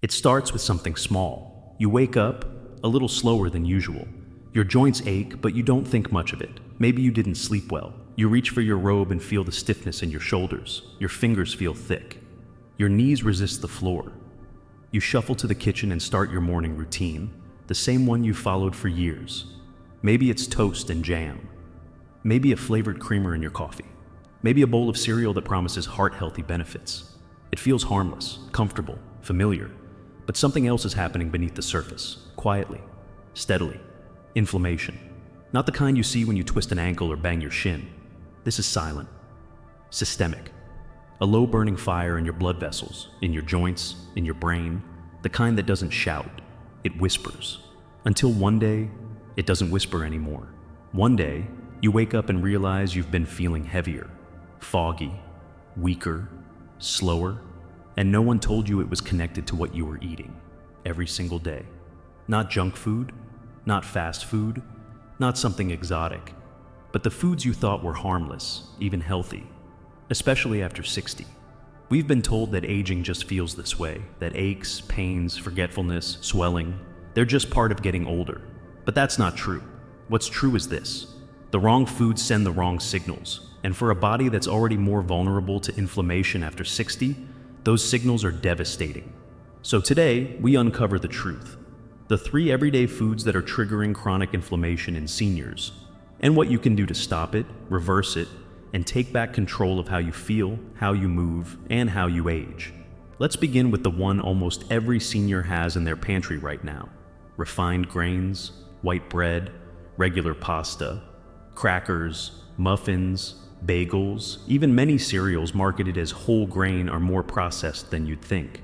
It starts with something small. You wake up a little slower than usual. Your joints ache, but you don't think much of it. Maybe you didn't sleep well. You reach for your robe and feel the stiffness in your shoulders. Your fingers feel thick. Your knees resist the floor. You shuffle to the kitchen and start your morning routine, the same one you followed for years. Maybe it's toast and jam. Maybe a flavored creamer in your coffee. Maybe a bowl of cereal that promises heart-healthy benefits. It feels harmless, comfortable, familiar, but something else is happening beneath the surface, quietly, steadily. Inflammation. Not the kind you see when you twist an ankle or bang your shin. This is silent, systemic. A low burning fire in your blood vessels, in your joints, in your brain, the kind that doesn't shout, it whispers. Until one day, it doesn't whisper anymore. One day, you wake up and realize you've been feeling heavier, foggy, weaker, slower, and no one told you it was connected to what you were eating every single day. Not junk food, not fast food, not something exotic, but the foods you thought were harmless, even healthy, especially after 60. We've been told that aging just feels this way, that aches, pains, forgetfulness, swelling, they're just part of getting older. But that's not true. What's true is this: the wrong foods send the wrong signals, and for a body that's already more vulnerable to inflammation after 60, those signals are devastating. So today, we uncover the truth. The 3 everyday foods that are triggering chronic inflammation in seniors, and what you can do to stop it, reverse it, and take back control of how you feel, how you move, and how you age. Let's begin with the one almost every senior has in their pantry right now: refined grains, white bread, regular pasta, crackers, muffins, bagels, even many cereals marketed as whole grain are more processed than you'd think.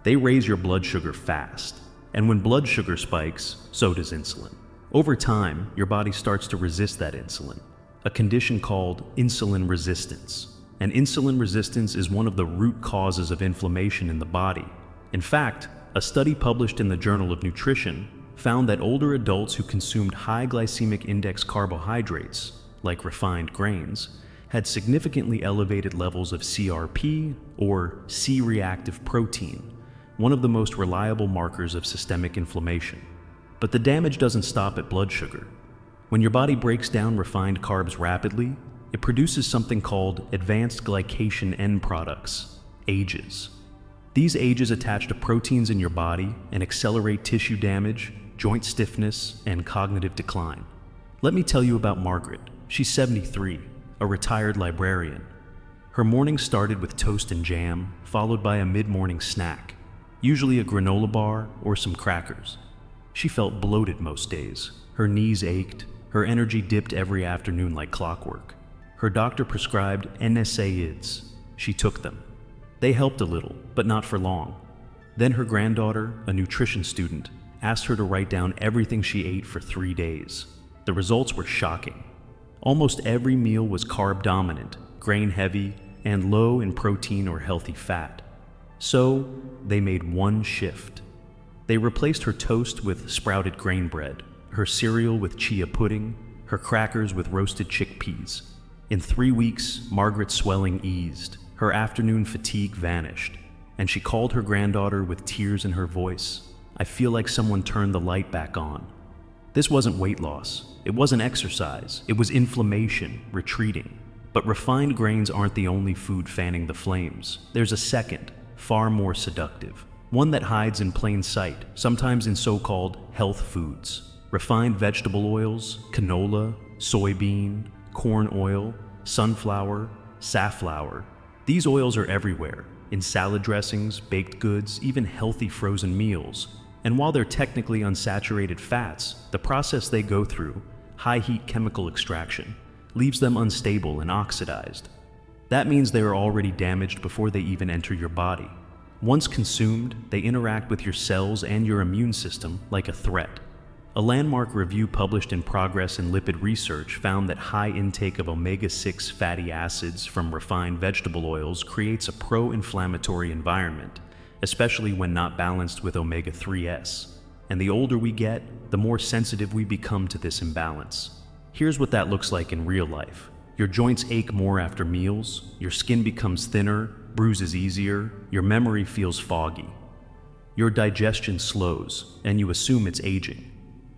They raise your blood sugar fast. And when blood sugar spikes, so does insulin. Over time, your body starts to resist that insulin, a condition called insulin resistance. And insulin resistance is one of the root causes of inflammation in the body. In fact, a study published in the Journal of Nutrition found that older adults who consumed high glycemic index carbohydrates, like refined grains, had significantly elevated levels of CRP, or C-reactive protein, one of the most reliable markers of systemic inflammation. But the damage doesn't stop at blood sugar. When your body breaks down refined carbs rapidly, it produces something called advanced glycation end products, AGEs. These AGEs attach to proteins in your body and accelerate tissue damage, joint stiffness, and cognitive decline. Let me tell you about Margaret. She's 73, a retired librarian. Her morning started with toast and jam, followed by a mid-morning snack, usually a granola bar or some crackers. She felt bloated most days. Her knees ached. Her energy dipped every afternoon like clockwork. Her doctor prescribed NSAIDs. She took them. They helped a little, but not for long. Then her granddaughter, a nutrition student, asked her to write down everything she ate for 3 days. The results were shocking. Almost every meal was carb-dominant, grain-heavy, and low in protein or healthy fat. So, they made one shift. They replaced her toast with sprouted grain bread, her cereal with chia pudding, her crackers with roasted chickpeas. In 3 weeks, Margaret's swelling eased, her afternoon fatigue vanished, and she called her granddaughter with tears in her voice. "I feel like someone turned the light back on." This wasn't weight loss. It wasn't exercise. It was inflammation retreating. But refined grains aren't the only food fanning the flames. There's a second, far more seductive, one that hides in plain sight, sometimes in so-called health foods. Refined vegetable oils, canola, soybean, corn oil, sunflower, safflower. These oils are everywhere, in salad dressings, baked goods, even healthy frozen meals. And while they're technically unsaturated fats, the process they go through, high-heat chemical extraction, leaves them unstable and oxidized. That means they are already damaged before they even enter your body. Once consumed, they interact with your cells and your immune system like a threat. A landmark review published in Progress in Lipid Research found that high intake of omega-6 fatty acids from refined vegetable oils creates a pro-inflammatory environment, especially when not balanced with omega-3s. And the older we get, the more sensitive we become to this imbalance. Here's what that looks like in real life. Your joints ache more after meals, your skin becomes thinner, bruises easier, your memory feels foggy. Your digestion slows, and you assume it's aging.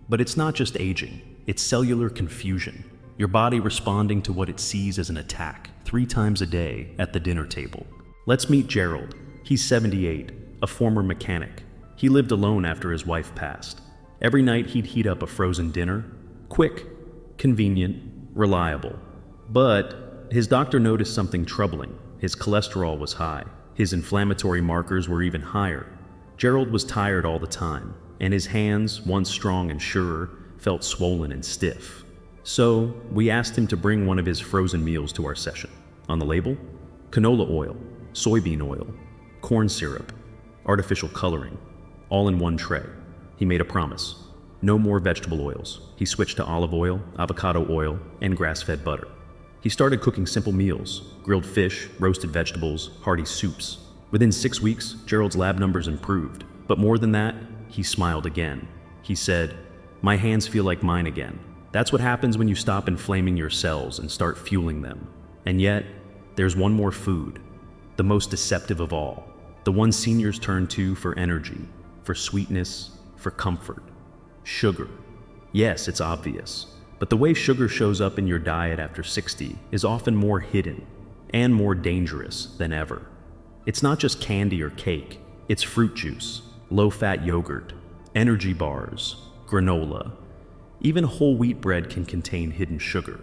But it's not just aging, it's cellular confusion. Your body responding to what it sees as an attack 3 times a day at the dinner table. Let's meet Gerald. He's 78, a former mechanic. He lived alone after his wife passed. Every night he'd heat up a frozen dinner. Quick, convenient, reliable. But his doctor noticed something troubling. His cholesterol was high. His inflammatory markers were even higher. Gerald was tired all the time, and his hands, once strong and sure, felt swollen and stiff. So we asked him to bring one of his frozen meals to our session. On the label, canola oil, soybean oil, corn syrup, artificial coloring, all in one tray. He made a promise. No more vegetable oils. He switched to olive oil, avocado oil, and grass-fed butter. He started cooking simple meals, grilled fish, roasted vegetables, hearty soups. Within 6 weeks, Gerald's lab numbers improved. But more than that, he smiled again. He said, "My hands feel like mine again." That's what happens when you stop inflaming your cells and start fueling them. And yet, there's one more food, the most deceptive of all, the one seniors turn to for energy, for sweetness, for comfort. Sugar. Yes, it's obvious, but the way sugar shows up in your diet after 60 is often more hidden and more dangerous than ever. It's not just candy or cake, it's fruit juice, low-fat yogurt, energy bars, granola. Even whole wheat bread can contain hidden sugar.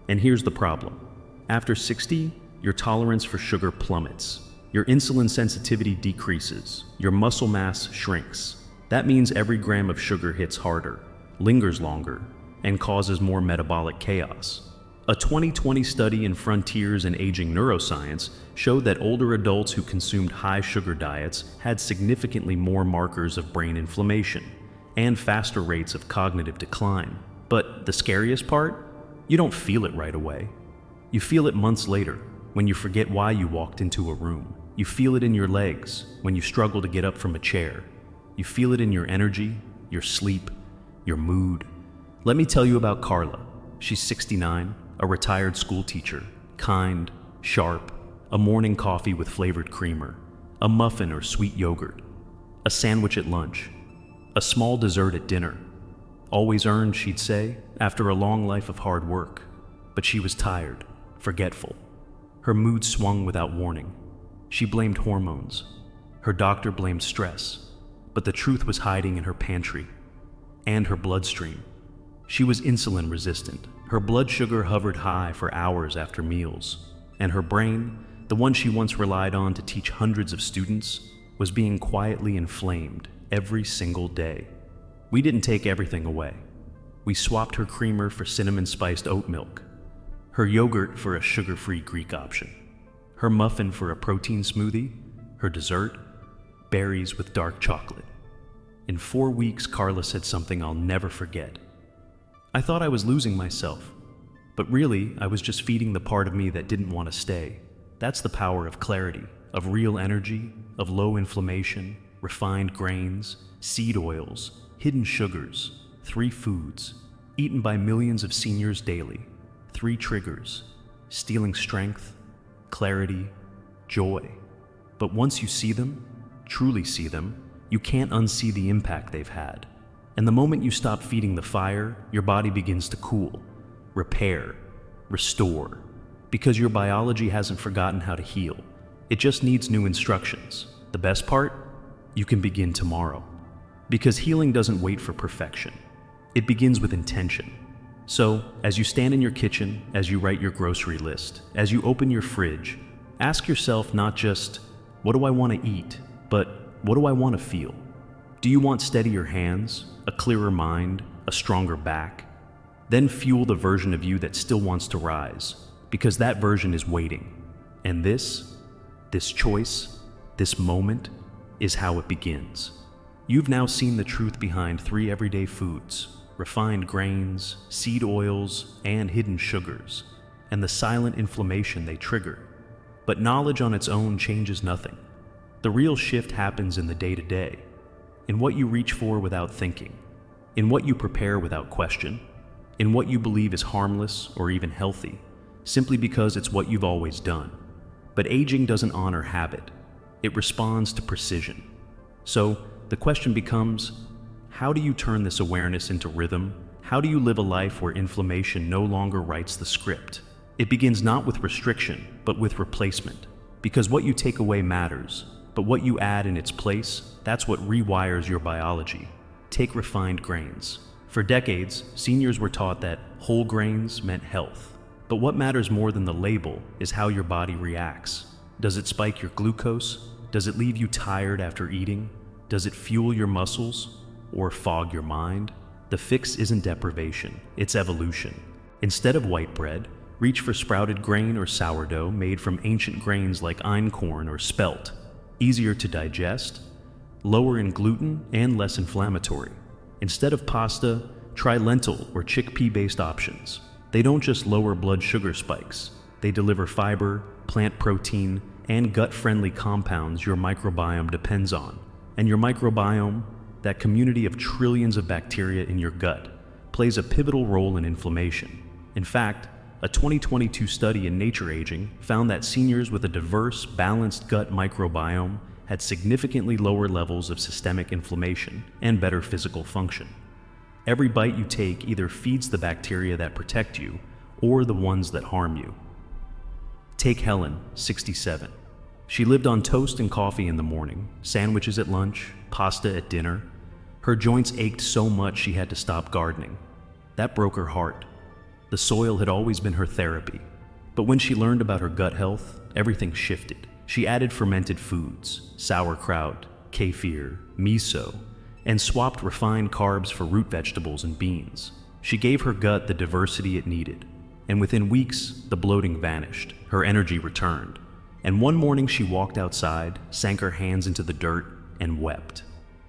And here's the problem. After 60, your tolerance for sugar plummets. Your insulin sensitivity decreases. Your muscle mass shrinks. That means every gram of sugar hits harder, lingers longer, and causes more metabolic chaos. A 2020 study in Frontiers in Aging Neuroscience showed that older adults who consumed high sugar diets had significantly more markers of brain inflammation and faster rates of cognitive decline. But the scariest part? You don't feel it right away. You feel it months later, when you forget why you walked into a room. You feel it in your legs, when you struggle to get up from a chair. You feel it in your energy, your sleep, your mood. Let me tell you about Carla. She's 69, a retired school teacher, kind, sharp, a morning coffee with flavored creamer, a muffin or sweet yogurt, a sandwich at lunch, a small dessert at dinner. Always earned, she'd say, after a long life of hard work. But she was tired, forgetful. Her mood swung without warning. She blamed hormones. Her doctor blamed stress. But the truth was hiding in her pantry and her bloodstream. She was insulin resistant. Her blood sugar hovered high for hours after meals. And her brain, the one she once relied on to teach hundreds of students, was being quietly inflamed every single day. We didn't take everything away. We swapped her creamer for cinnamon-spiced oat milk, her yogurt for a sugar-free Greek option, her muffin for a protein smoothie, her dessert, berries with dark chocolate. In 4 weeks, Carla said something I'll never forget. I thought I was losing myself, but really, I was just feeding the part of me that didn't want to stay. That's the power of clarity, of real energy, of low inflammation, refined grains, seed oils, hidden sugars, 3 foods, eaten by millions of seniors daily, 3 triggers, stealing strength, clarity, joy. But once you see them, truly see them, you can't unsee the impact they've had. And the moment you stop feeding the fire, your body begins to cool, repair, restore, because your biology hasn't forgotten how to heal. It just needs new instructions. The best part? You can begin tomorrow. Because healing doesn't wait for perfection. It begins with intention. So, as you stand in your kitchen, as you write your grocery list, as you open your fridge, ask yourself not just, what do I want to eat, but what do I want to feel? Do you want steadier hands, a clearer mind, a stronger back? Then fuel the version of you that still wants to rise, because that version is waiting. And this choice, this moment, is how it begins. You've now seen the truth behind 3 everyday foods, refined grains, seed oils, and hidden sugars, and the silent inflammation they trigger. But knowledge on its own changes nothing. The real shift happens in the day-to-day, in what you reach for without thinking, in what you prepare without question, in what you believe is harmless or even healthy, simply because it's what you've always done. But aging doesn't honor habit. It responds to precision. So, the question becomes, how do you turn this awareness into rhythm? How do you live a life where inflammation no longer writes the script? It begins not with restriction, but with replacement. Because what you take away matters, but what you add in its place, that's what rewires your biology. Take refined grains. For decades, seniors were taught that whole grains meant health. But what matters more than the label is how your body reacts. Does it spike your glucose? Does it leave you tired after eating? Does it fuel your muscles or fog your mind? The fix isn't deprivation, it's evolution. Instead of white bread, reach for sprouted grain or sourdough made from ancient grains like einkorn or spelt. Easier to digest, lower in gluten, and less inflammatory. Instead of pasta, try lentil or chickpea-based options. They don't just lower blood sugar spikes, they deliver fiber, plant protein, and gut-friendly compounds your microbiome depends on. And your microbiome, that community of trillions of bacteria in your gut, plays a pivotal role in inflammation. In fact, a 2022 study in Nature Aging found that seniors with a diverse, balanced gut microbiome had significantly lower levels of systemic inflammation and better physical function. Every bite you take either feeds the bacteria that protect you or the ones that harm you. Take Helen, 67. She lived on toast and coffee in the morning, sandwiches at lunch, pasta at dinner. Her joints ached so much she had to stop gardening. That broke her heart. The soil had always been her therapy. But when she learned about her gut health, everything shifted. She added fermented foods, sauerkraut, kefir, miso, and swapped refined carbs for root vegetables and beans. She gave her gut the diversity it needed. And within weeks, the bloating vanished. Her energy returned. And one morning she walked outside, sank her hands into the dirt, and wept.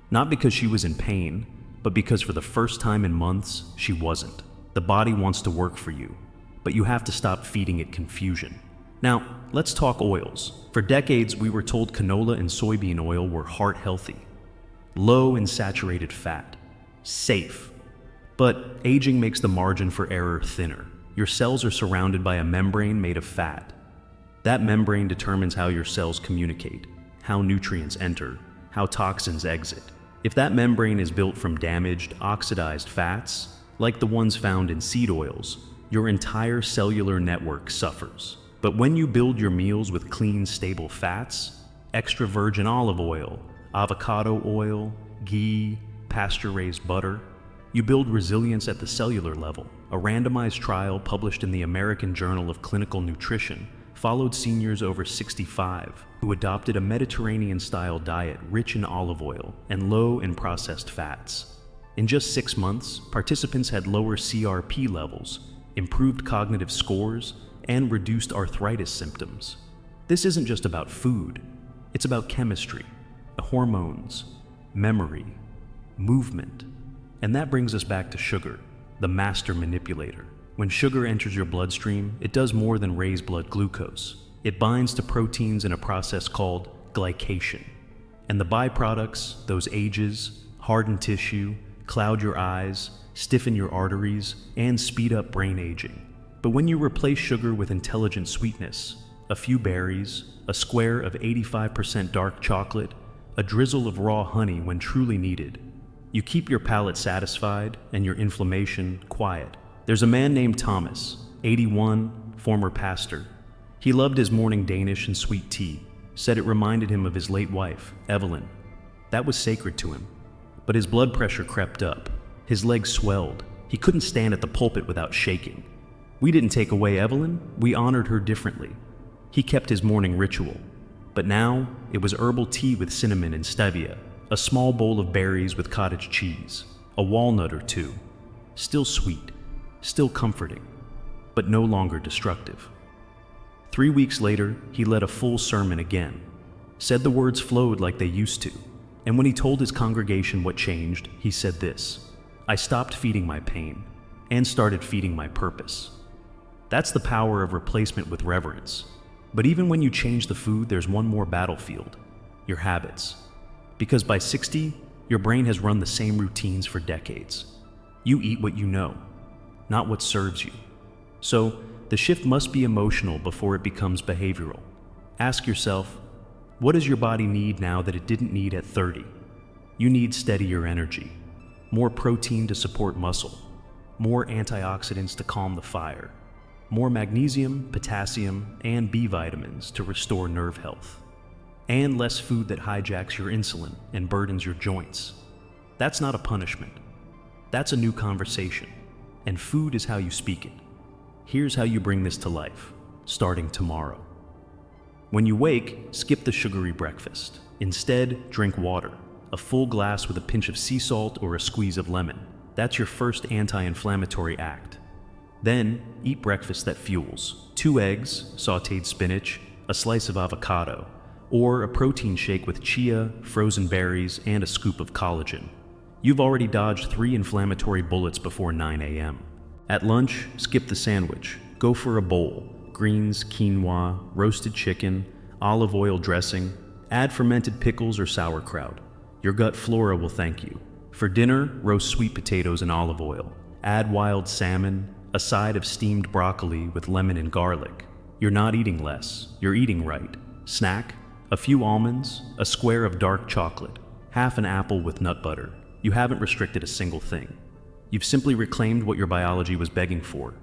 Not because she was in pain, but because for the first time in months, she wasn't. The body wants to work for you, but you have to stop feeding it confusion. Now, let's talk oils. For decades, we were told canola and soybean oil were heart healthy, low in saturated fat, safe. But aging makes the margin for error thinner. Your cells are surrounded by a membrane made of fat. That membrane determines how your cells communicate, how nutrients enter, how toxins exit. If that membrane is built from damaged, oxidized fats, like the ones found in seed oils, your entire cellular network suffers. But when you build your meals with clean, stable fats, extra virgin olive oil, avocado oil, ghee, pasture-raised butter, you build resilience at the cellular level. A randomized trial published in the American Journal of Clinical Nutrition followed seniors over 65 who adopted a Mediterranean-style diet rich in olive oil and low in processed fats. In just 6 months, participants had lower CRP levels, improved cognitive scores, and reduced arthritis symptoms. This isn't just about food, it's about chemistry, hormones, memory, movement. And that brings us back to sugar, the master manipulator. When sugar enters your bloodstream, it does more than raise blood glucose. It binds to proteins in a process called glycation. And the byproducts, those ages, harden tissue, cloud your eyes, stiffen your arteries, and speed up brain aging. But when you replace sugar with intelligent sweetness, a few berries, a square of 85% dark chocolate, a drizzle of raw honey when truly needed, you keep your palate satisfied and your inflammation quiet. There's a man named Thomas, 81, former pastor. He loved his morning Danish and sweet tea, said it reminded him of his late wife, Evelyn. That was sacred to him. But his blood pressure crept up. His legs swelled. He couldn't stand at the pulpit without shaking. We didn't take away Evelyn, we honored her differently. He kept his morning ritual. But now, it was herbal tea with cinnamon and stevia, a small bowl of berries with cottage cheese, a walnut or two. Still sweet, still comforting, but no longer destructive. 3 weeks later, he led a full sermon again, said the words flowed like they used to, and when he told his congregation what changed, he said this: I stopped feeding my pain and started feeding my purpose. That's the power of replacement with reverence. But even when you change the food, there's one more battlefield: your habits. Because by 60, your brain has run the same routines for decades. You eat what you know, not what serves you. So, the shift must be emotional before it becomes behavioral. Ask yourself, what does your body need now that it didn't need at 30? You need steadier energy, more protein to support muscle, more antioxidants to calm the fire, more magnesium, potassium, and B vitamins to restore nerve health, and less food that hijacks your insulin and burdens your joints. That's not a punishment. That's a new conversation, and food is how you speak it. Here's how you bring this to life, starting tomorrow. When you wake, skip the sugary breakfast. Instead, drink water, a full glass with a pinch of sea salt or a squeeze of lemon. That's your first anti-inflammatory act. Then, eat breakfast that fuels: 2 eggs, sautéed spinach, a slice of avocado, or a protein shake with chia, frozen berries, and a scoop of collagen. You've already dodged 3 inflammatory bullets before 9 a.m. At lunch, skip the sandwich. Go for a bowl: greens, quinoa, roasted chicken, olive oil dressing. Add fermented pickles or sauerkraut. Your gut flora will thank you. For dinner, roast sweet potatoes in olive oil. Add wild salmon, a side of steamed broccoli with lemon and garlic. You're not eating less, you're eating right. Snack: a few almonds, a square of dark chocolate, half an apple with nut butter. You haven't restricted a single thing. You've simply reclaimed what your biology was begging for.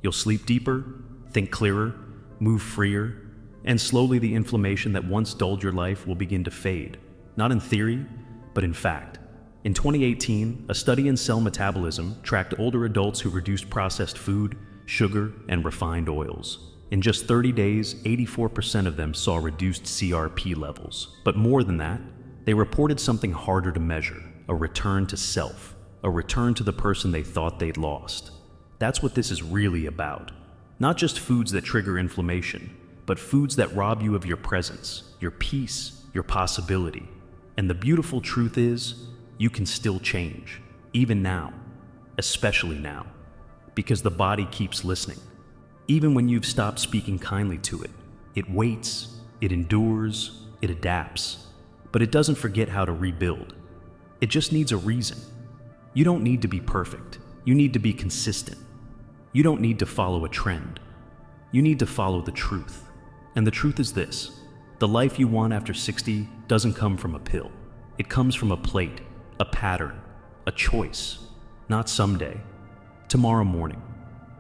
You'll sleep deeper, think clearer, move freer, and slowly the inflammation that once dulled your life will begin to fade. Not in theory, but in fact. In 2018, a study in cell metabolism tracked older adults who reduced processed food, sugar, and refined oils. In just 30 days, 84% of them saw reduced CRP levels. But more than that, they reported something harder to measure: a return to self, a return to the person they thought they'd lost. That's what this is really about. Not just foods that trigger inflammation, but foods that rob you of your presence, your peace, your possibility. And the beautiful truth is, you can still change, even now, especially now, because the body keeps listening. Even when you've stopped speaking kindly to it, it waits, it endures, it adapts, but it doesn't forget how to rebuild. It just needs a reason. You don't need to be perfect. You need to be consistent. You don't need to follow a trend. You need to follow the truth. And the truth is this: the life you want after 60 doesn't come from a pill. It comes from a plate, a pattern, a choice. Not someday. Tomorrow morning.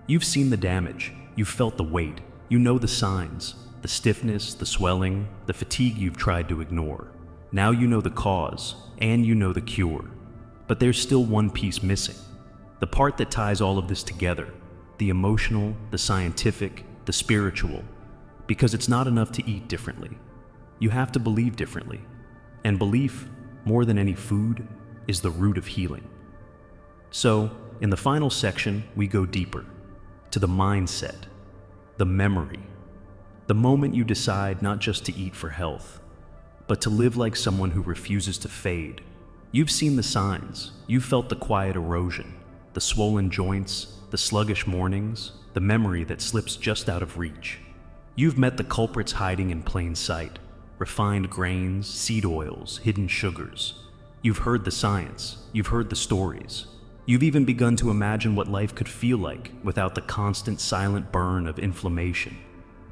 You've seen the damage. You've felt the weight. You know the signs: the stiffness, the swelling, the fatigue you've tried to ignore. Now you know the cause, and you know the cure. But there's still one piece missing. The part that ties all of this together: the emotional, the scientific, the spiritual. Because it's not enough to eat differently. You have to believe differently. And belief, more than any food, is the root of healing. So, in the final section, we go deeper, to the mindset, the memory, the moment you decide not just to eat for health, but to live like someone who refuses to fade. You've seen the signs. You've felt the quiet erosion, the swollen joints, the sluggish mornings, the memory that slips just out of reach. You've met the culprits hiding in plain sight: refined grains, seed oils, hidden sugars. You've heard the science. You've heard the stories. You've even begun to imagine what life could feel like without the constant silent burn of inflammation.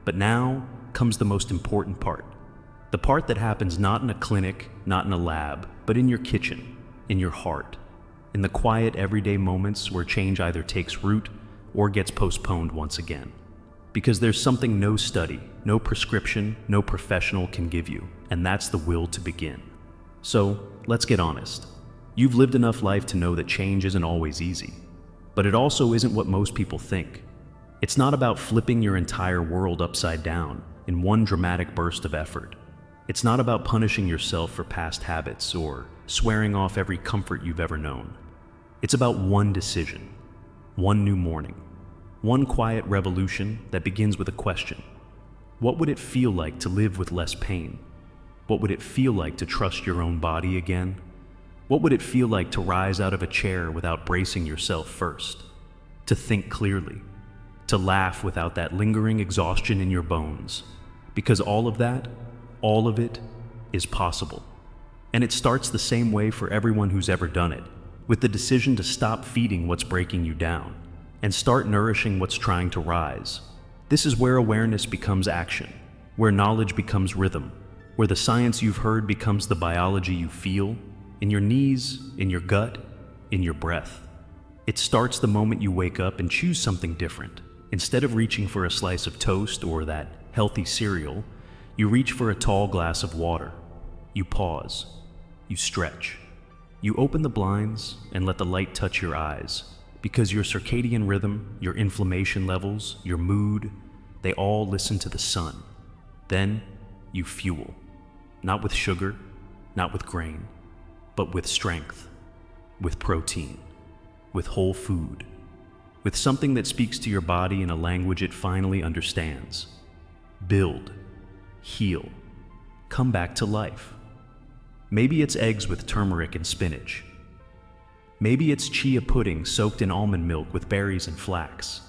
But now comes the most important part. The part that happens not in a clinic, not in a lab, but in your kitchen, in your heart. In the quiet everyday moments where change either takes root or gets postponed once again. Because there's something no study, no prescription, no professional can give you, and that's the will to begin. So, let's get honest. You've lived enough life to know that change isn't always easy. But it also isn't what most people think. It's not about flipping your entire world upside down in one dramatic burst of effort. It's not about punishing yourself for past habits or swearing off every comfort you've ever known. It's about one decision, one new morning, one quiet revolution that begins with a question. What would it feel like to live with less pain? What would it feel like to trust your own body again? What would it feel like to rise out of a chair without bracing yourself first? To think clearly? To laugh without that lingering exhaustion in your bones? Because all of that, all of it, is possible. And it starts the same way for everyone who's ever done it, with the decision to stop feeding what's breaking you down and start nourishing what's trying to rise. This is where awareness becomes action, where knowledge becomes rhythm, where the science you've heard becomes the biology you feel, in your knees, in your gut, in your breath. It starts the moment you wake up and choose something different. Instead of reaching for a slice of toast or that healthy cereal, you reach for a tall glass of water. You pause. You stretch. You open the blinds and let the light touch your eyes, because your circadian rhythm, your inflammation levels, your mood, they all listen to the sun. Then you fuel. Not with sugar, not with grain, but with strength, with protein, with whole food, with something that speaks to your body in a language it finally understands. Build, heal, come back to life. Maybe it's eggs with turmeric and spinach. Maybe it's chia pudding soaked in almond milk with berries and flax.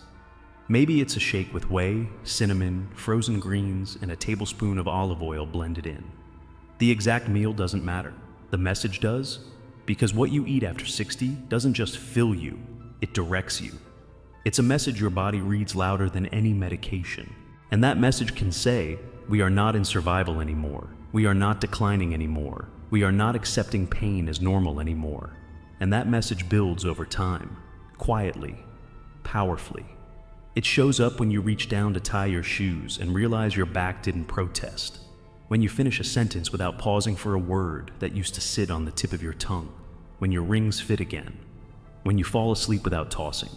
Maybe it's a shake with whey, cinnamon, frozen greens, and a tablespoon of olive oil blended in. The exact meal doesn't matter. The message does, because what you eat after 60 doesn't just fill you, it directs you. It's a message your body reads louder than any medication. And that message can say, we are not in survival anymore. We are not declining anymore. We are not accepting pain as normal anymore. And that message builds over time, quietly, powerfully. It shows up when you reach down to tie your shoes and realize your back didn't protest. When you finish a sentence without pausing for a word that used to sit on the tip of your tongue. When your rings fit again. When you fall asleep without tossing.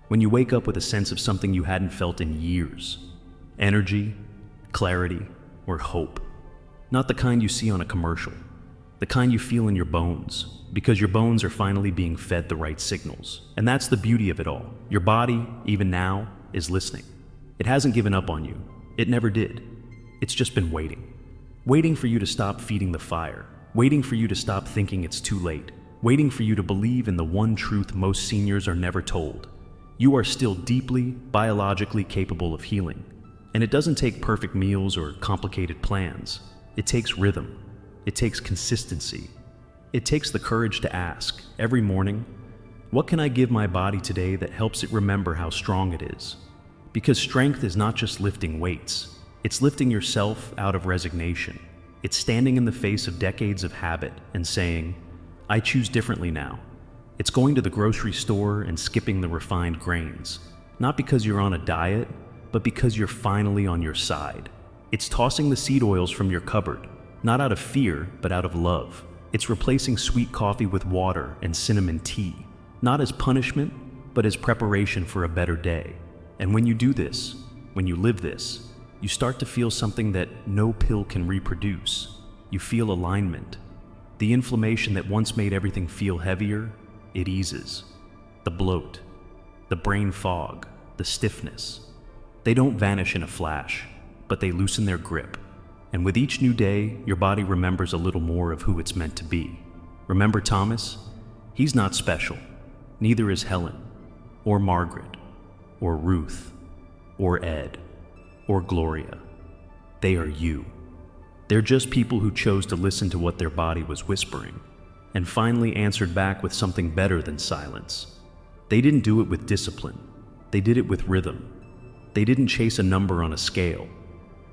When you wake up with a sense of something you hadn't felt in years. Energy, clarity, or hope. Not the kind you see on a commercial. The kind you feel in your bones, because your bones are finally being fed the right signals. And that's the beauty of it all. Your body, even now, is listening. It hasn't given up on you. It never did. It's just been waiting. Waiting for you to stop feeding the fire. Waiting for you to stop thinking it's too late. Waiting for you to believe in the one truth most seniors are never told. You are still deeply, biologically capable of healing. And it doesn't take perfect meals or complicated plans. It takes rhythm. It takes consistency. It takes the courage to ask, every morning, what can I give my body today that helps it remember how strong it is? Because strength is not just lifting weights. It's lifting yourself out of resignation. It's standing in the face of decades of habit and saying, I choose differently now. It's going to the grocery store and skipping the refined grains. Not because you're on a diet, but because you're finally on your side. It's tossing the seed oils from your cupboard, not out of fear, but out of love. It's replacing sweet coffee with water and cinnamon tea, not as punishment, but as preparation for a better day. And when you do this, when you live this, you start to feel something that no pill can reproduce. You feel alignment. The inflammation that once made everything feel heavier, it eases. The bloat, the brain fog, the stiffness. They don't vanish in a flash, but they loosen their grip. And with each new day, your body remembers a little more of who it's meant to be. Remember Thomas? He's not special. Neither is Helen, or Margaret, or Ruth, or Ed, or Gloria. They are you. They're just people who chose to listen to what their body was whispering, and finally answered back with something better than silence. They didn't do it with discipline. They did it with rhythm. They didn't chase a number on a scale.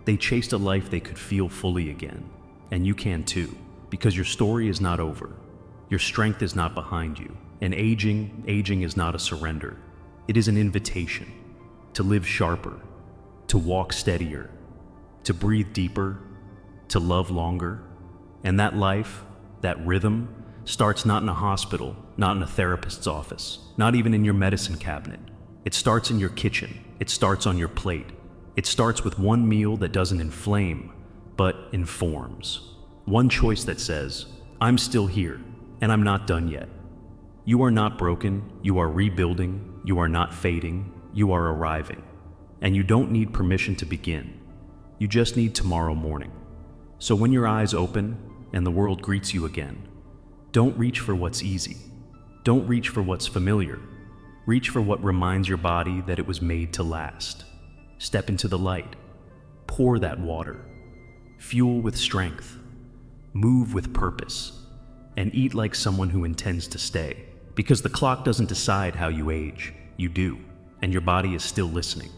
They chased a life they could feel fully again. And you can too, because your story is not over. Your strength is not behind you. And aging is not a surrender. It is an invitation to live sharper, to walk steadier, to breathe deeper, to love longer. And that life, that rhythm, starts not in a hospital, not in a therapist's office, not even in your medicine cabinet. It starts in your kitchen. It starts on your plate. It starts with one meal that doesn't inflame, but informs. One choice that says, I'm still here, and I'm not done yet. You are not broken, you are rebuilding, you are not fading, you are arriving. And you don't need permission to begin. You just need tomorrow morning. So when your eyes open and the world greets you again, don't reach for what's easy. Don't reach for what's familiar. Reach for what reminds your body that it was made to last. Step into the light. Pour that water. Fuel with strength. Move with purpose. And eat like someone who intends to stay. Because the clock doesn't decide how you age. You do. And your body is still listening.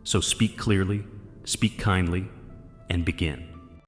So speak clearly, speak kindly, and begin.